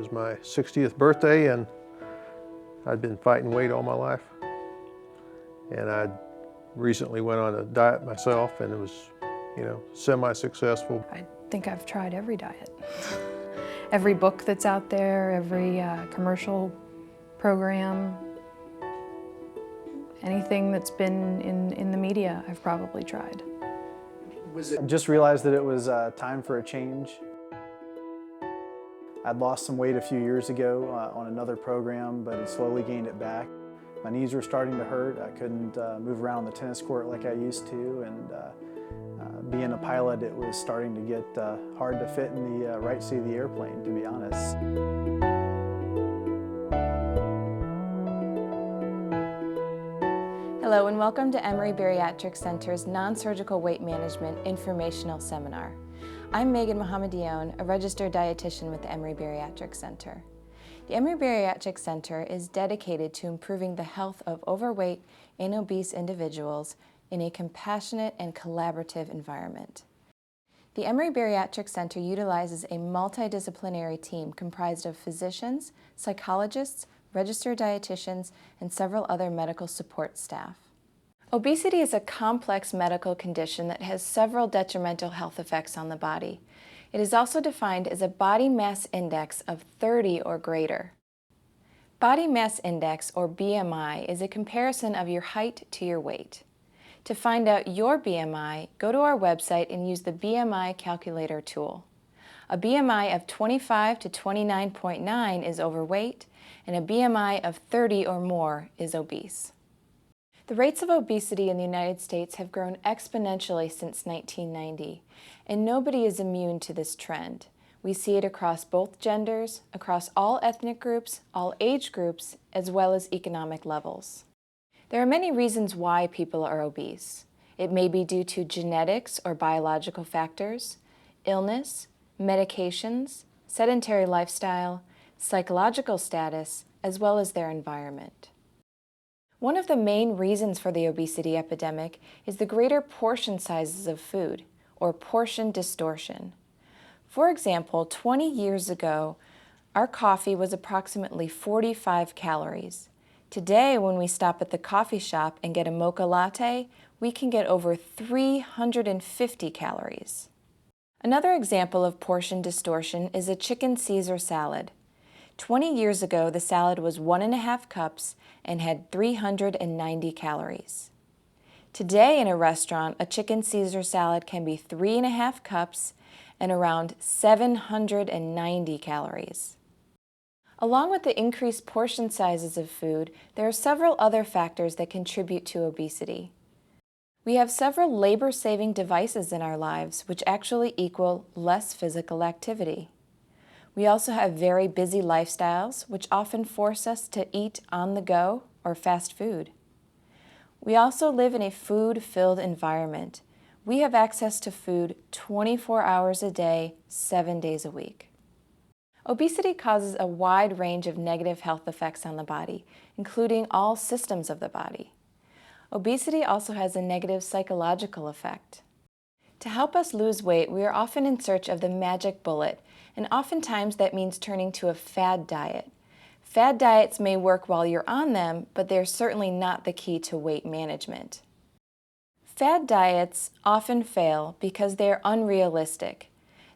was my 60th birthday, and I'd been fighting weight all my life. And I recently went on a diet myself, and it was, semi-successful. I think I've tried every diet. Every book that's out there, every commercial program, anything that's been in the media, I've probably tried. I just realized that it was time for a change. I'd lost some weight a few years ago on another program, but had slowly gained it back. My knees were starting to hurt. I couldn't move around the tennis court like I used to, and being a pilot, it was starting to get hard to fit in the right seat of the airplane, to be honest. Hello and welcome to Emory Bariatric Center's Non-Surgical Weight Management Informational Seminar. I'm Megan Mohammadion, a registered dietitian with the Emory Bariatric Center. The Emory Bariatric Center is dedicated to improving the health of overweight and obese individuals in a compassionate and collaborative environment. The Emory Bariatric Center utilizes a multidisciplinary team comprised of physicians, psychologists, registered dietitians, and several other medical support staff. Obesity is a complex medical condition that has several detrimental health effects on the body. It is also defined as a body mass index of 30 or greater. Body mass index, or BMI, is a comparison of your height to your weight. To find out your BMI, go to our website and use the BMI calculator tool. A BMI of 25 to 29.9 is overweight, and a BMI of 30 or more is obese. The rates of obesity in the United States have grown exponentially since 1990, and nobody is immune to this trend. We see it across both genders, across all ethnic groups, all age groups, as well as economic levels. There are many reasons why people are obese. It may be due to genetics or biological factors, illness, medications, sedentary lifestyle, psychological status, as well as their environment. One of the main reasons for the obesity epidemic is the greater portion sizes of food, or portion distortion. For example, 20 years ago, our coffee was approximately 45 calories. Today, when we stop at the coffee shop and get a mocha latte, we can get over 350 calories. Another example of portion distortion is a chicken Caesar salad. 20 years ago, the salad was 1.5 cups and had 390 calories. Today in a restaurant, a chicken Caesar salad can be 3.5 cups and around 790 calories. Along with the increased portion sizes of food, there are several other factors that contribute to obesity. We have several labor-saving devices in our lives which actually equal less physical activity. We also have very busy lifestyles, which often force us to eat on the go or fast food. We also live in a food-filled environment. We have access to food 24 hours a day, 7 days a week. Obesity causes a wide range of negative health effects on the body, including all systems of the body. Obesity also has a negative psychological effect. To help us lose weight, we are often in search of the magic bullet, and oftentimes that means turning to a fad diet. Fad diets may work while you're on them, but they're certainly not the key to weight management. Fad diets often fail because they're unrealistic.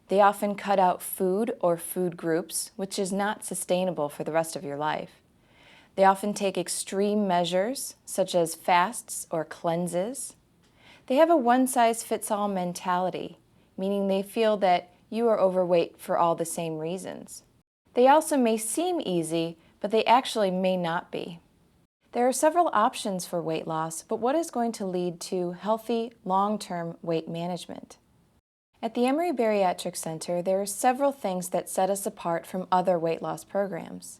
They often cut out food or food groups, which is not sustainable for the rest of your life. They often take extreme measures, such as fasts or cleanses. They have a one-size-fits-all mentality, meaning they feel that you are overweight for all the same reasons. They also may seem easy, but they actually may not be. There are several options for weight loss, but what is going to lead to healthy, long-term weight management? At the Emory Bariatric Center, there are several things that set us apart from other weight loss programs.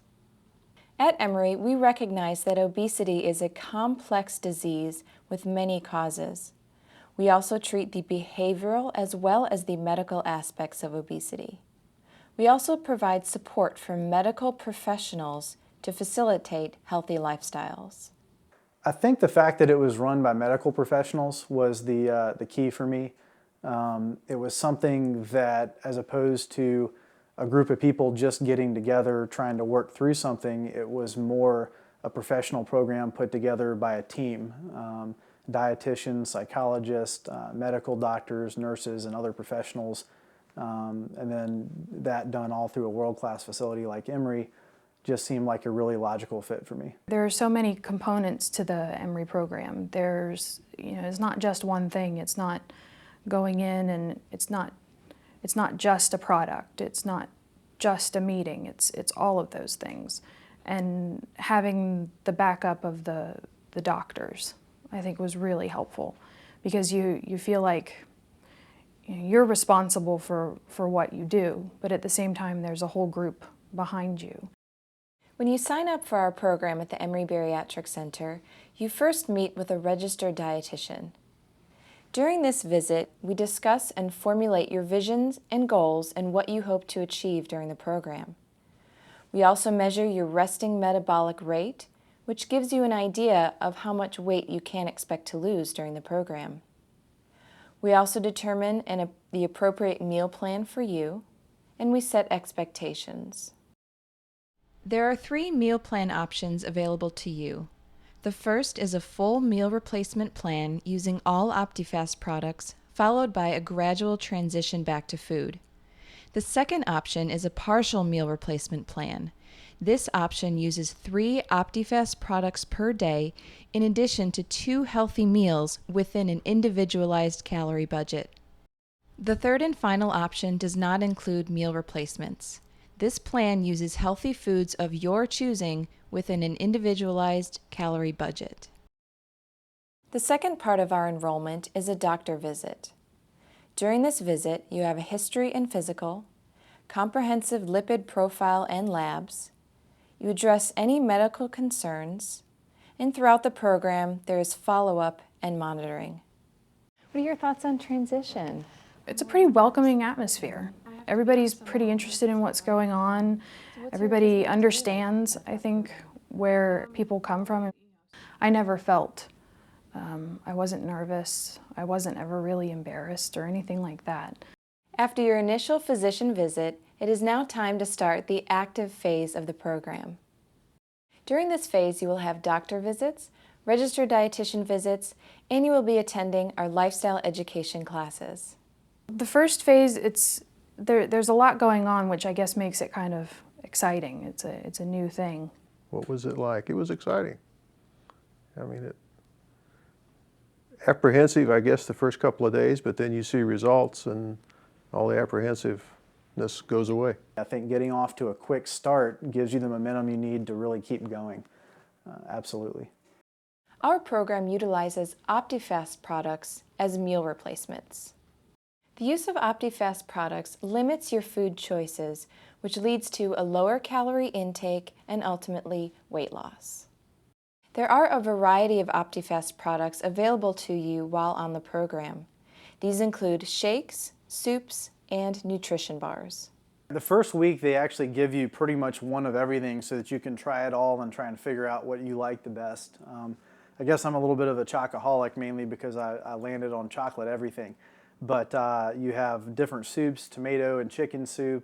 At Emory, we recognize that obesity is a complex disease with many causes. We also treat the behavioral as well as the medical aspects of obesity. We also provide support for medical professionals to facilitate healthy lifestyles. I think the fact that it was run by medical professionals was the key for me. It was something that, as opposed to a group of people just getting together trying to work through something. It was more a professional program put together by a team. Dietitians, psychologists, medical doctors, nurses, and other professionals. And then that done all through a world-class facility like Emory just seemed like a really logical fit for me. There are so many components to the Emory program. It's not just one thing. It's not going in and it's not just a product. It's not just a meeting. It's all of those things. And having the backup of the doctors, I think, was really helpful, because you feel like you're responsible for what you do, but at the same time there's a whole group behind you. When you sign up for our program at the Emory Bariatric Center, you first meet with a registered dietitian. During this visit, we discuss and formulate your visions and goals and what you hope to achieve during the program. We also measure your resting metabolic rate, which gives you an idea of how much weight you can expect to lose during the program. We also determine the appropriate meal plan for you, and we set expectations. There are 3 meal plan options available to you. The first is a full meal replacement plan using all Optifast products, followed by a gradual transition back to food. The second option is a partial meal replacement plan. This option uses 3 Optifast products per day in addition to 2 healthy meals within an individualized calorie budget. The third and final option does not include meal replacements. This plan uses healthy foods of your choosing within an individualized calorie budget. The second part of our enrollment is a doctor visit. During this visit, you have a history and physical, comprehensive lipid profile and labs. You address any medical concerns, and throughout the program, there is follow-up and monitoring. What are your thoughts on transition? It's a pretty welcoming atmosphere. Everybody's pretty interested in what's going on. Everybody understands, I think, where people come from. I never felt, I wasn't nervous. I wasn't ever really embarrassed or anything like that. After your initial physician visit, it is now time to start the active phase of the program. During this phase, you will have doctor visits, registered dietitian visits, and you will be attending our lifestyle education classes. The first phase, there's a lot going on, which I guess makes it kind of exciting. It's a new thing. What was it like? It was exciting. I mean, apprehensive, I guess, the first couple of days, but then you see results and all the apprehensiveness goes away. I think getting off to a quick start gives you the momentum you need to really keep going. Absolutely. Our program utilizes Optifast products as meal replacements. The use of Optifast products limits your food choices, which leads to a lower calorie intake and ultimately weight loss. There are a variety of Optifast products available to you while on the program. These include shakes, soups, and nutrition bars. The first week they actually give you pretty much one of everything so that you can try it all and try and figure out what you like the best. I guess I'm a little bit of a chocoholic, mainly because I landed on chocolate everything. But you have different soups, tomato and chicken soup,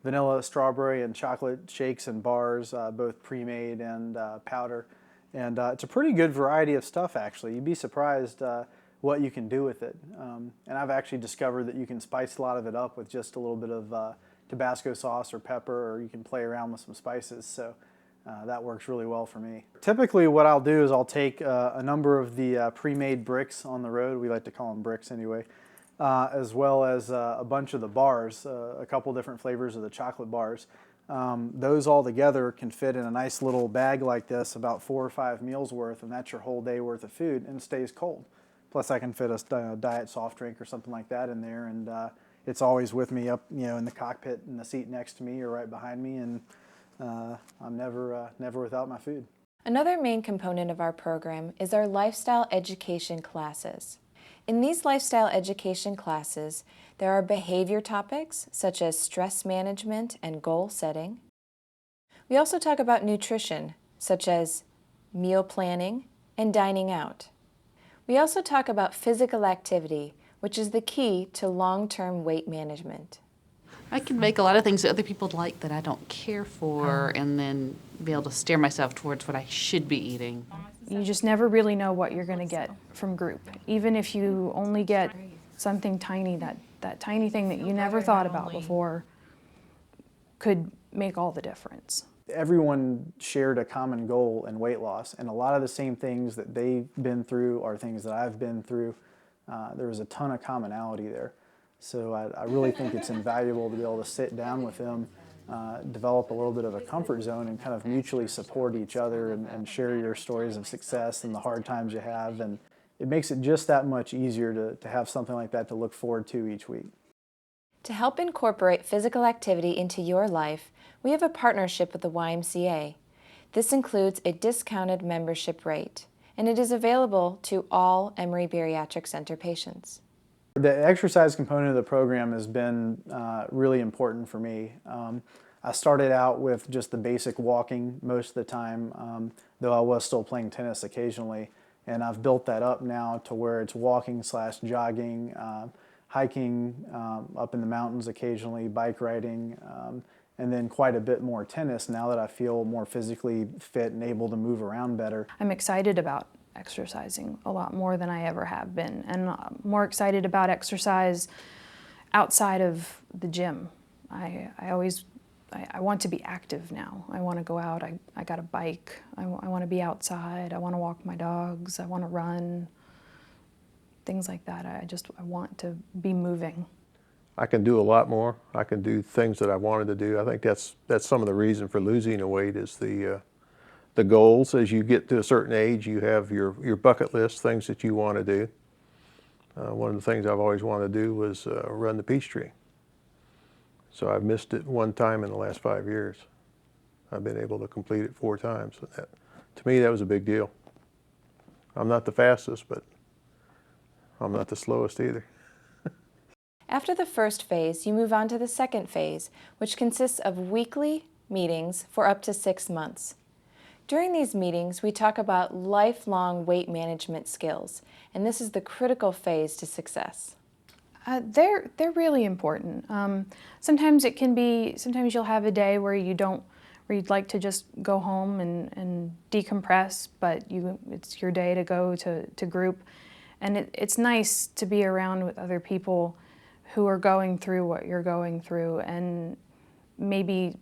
vanilla, strawberry, and chocolate shakes and bars, both pre-made and powder. And it's a pretty good variety of stuff, actually. You'd be surprised what you can do with it. And I've actually discovered that you can spice a lot of it up with just a little bit of Tabasco sauce or pepper, or you can play around with some spices. So that works really well for me. Typically what I'll do is I'll take a number of the pre-made bricks on the road, we like to call them bricks anyway, as well as a bunch of the bars, a couple different flavors of the chocolate bars. Those all together can fit in a nice little bag like this, about 4 or 5 meals worth, and that's your whole day worth of food, and it stays cold. Plus I can fit a diet soft drink or something like that in there, and it's always with me up, in the cockpit in the seat next to me or right behind me, and I'm never without my food. Another main component of our program is our lifestyle education classes. In these lifestyle education classes, there are behavior topics such as stress management and goal setting. We also talk about nutrition, such as meal planning and dining out. We also talk about physical activity, which is the key to long-term weight management. I can make a lot of things that other people like that I don't care for, and then be able to steer myself towards what I should be eating. You just never really know what you're going to get from group. Even if you only get something tiny, that tiny thing that you never thought about before could make all the difference. Everyone shared a common goal in weight loss, and a lot of the same things that they've been through are things that I've been through. There was a ton of commonality there. So I really think it's invaluable to be able to sit down with them, develop a little bit of a comfort zone, and kind of mutually support each other and share your stories of success and the hard times you have. And it makes it just that much easier to have something like that to look forward to each week. To help incorporate physical activity into your life, we have a partnership with the YMCA. This includes a discounted membership rate, and it is available to all Emory Bariatric Center patients. The exercise component of the program has been really important for me. I started out with just the basic walking most of the time, though I was still playing tennis occasionally, and I've built that up now to where it's walking / jogging, hiking up in the mountains occasionally, bike riding, and then quite a bit more tennis now that I feel more physically fit and able to move around better. I'm excited about exercising a lot more than I ever have been, and more excited about exercise outside of the gym. I want to be active now. I want to go out. I got a bike. I want to be outside. I want to walk my dogs. I want to run. Things like that. I want to be moving. I can do a lot more. I can do things that I wanted to do. I think that's some of the reason for losing the weight is the goals. As you get to a certain age, you have your bucket list, things that you want to do. One of the things I've always wanted to do was run the Peachtree. So I've missed it one time in the last 5 years. I've been able to complete it 4 times. To me, that was a big deal. I'm not the fastest, but I'm not the slowest either. After the first phase, you move on to the second phase, which consists of weekly meetings for up to 6 months. During these meetings, we talk about lifelong weight management skills, and this is the critical phase to success. They're really important. Sometimes you'll have a day where you'd like to just go home and decompress, but it's your day to go to group. And it's nice to be around with other people who are going through what you're going through, and maybe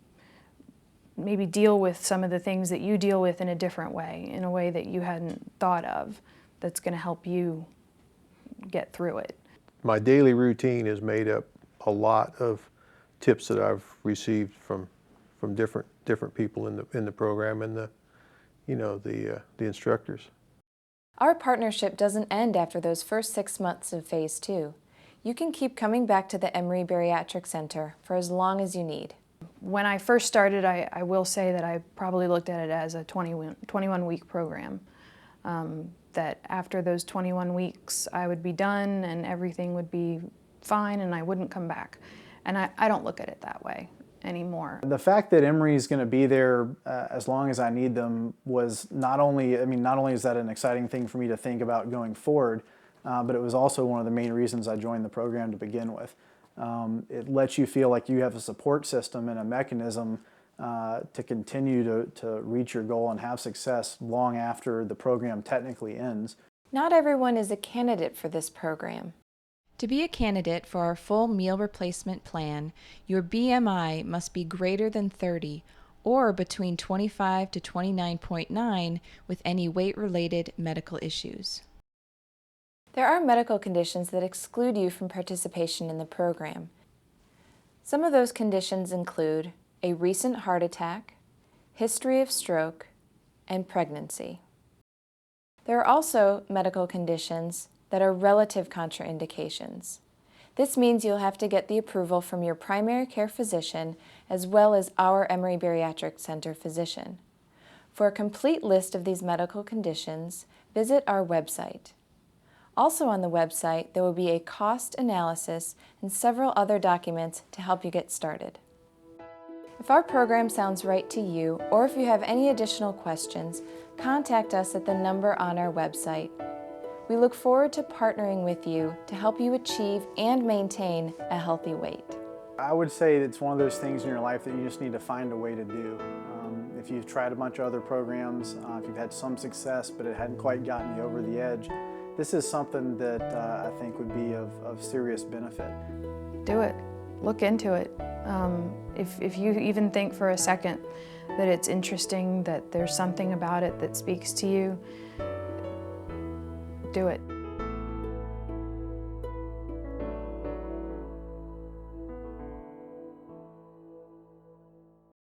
deal with some of the things that you deal with in a different way, in a way that you hadn't thought of, that's going to help you get through it. My daily routine is made up a lot of tips that I've received from different people in the program and the instructors. Our partnership doesn't end after those first 6 months of phase 2. You can keep coming back to the Emory Bariatric Center for as long as you need. When I first started, I will say that I probably looked at it as a 21-week program. That after those 21 weeks, I would be done and everything would be fine and I wouldn't come back. And I don't look at it that way anymore. The fact that Emory is going to be there as long as I need them was not only is that an exciting thing for me to think about going forward, but it was also one of the main reasons I joined the program to begin with. It lets you feel like you have a support system and a mechanism to continue to reach your goal and have success long after the program technically ends. Not everyone is a candidate for this program. To be a candidate for our full meal replacement plan, your BMI must be greater than 30 or between 25 to 29.9 with any weight-related medical issues. There are medical conditions that exclude you from participation in the program. Some of those conditions include a recent heart attack, history of stroke, and pregnancy. There are also medical conditions that are relative contraindications. This means you'll have to get the approval from your primary care physician as well as our Emory Bariatric Center physician. For a complete list of these medical conditions, visit our website. Also on the website, there will be a cost analysis and several other documents to help you get started. If our program sounds right to you, or if you have any additional questions, contact us at the number on our website. We look forward to partnering with you to help you achieve and maintain a healthy weight. I would say it's one of those things in your life that you just need to find a way to do. If you've tried a bunch of other programs, if you've had some success but it hadn't quite gotten you over the edge, this is something that I think would be of serious benefit. Do it. Look into it. If you even think for a second that it's interesting, that there's something about it that speaks to you, do it.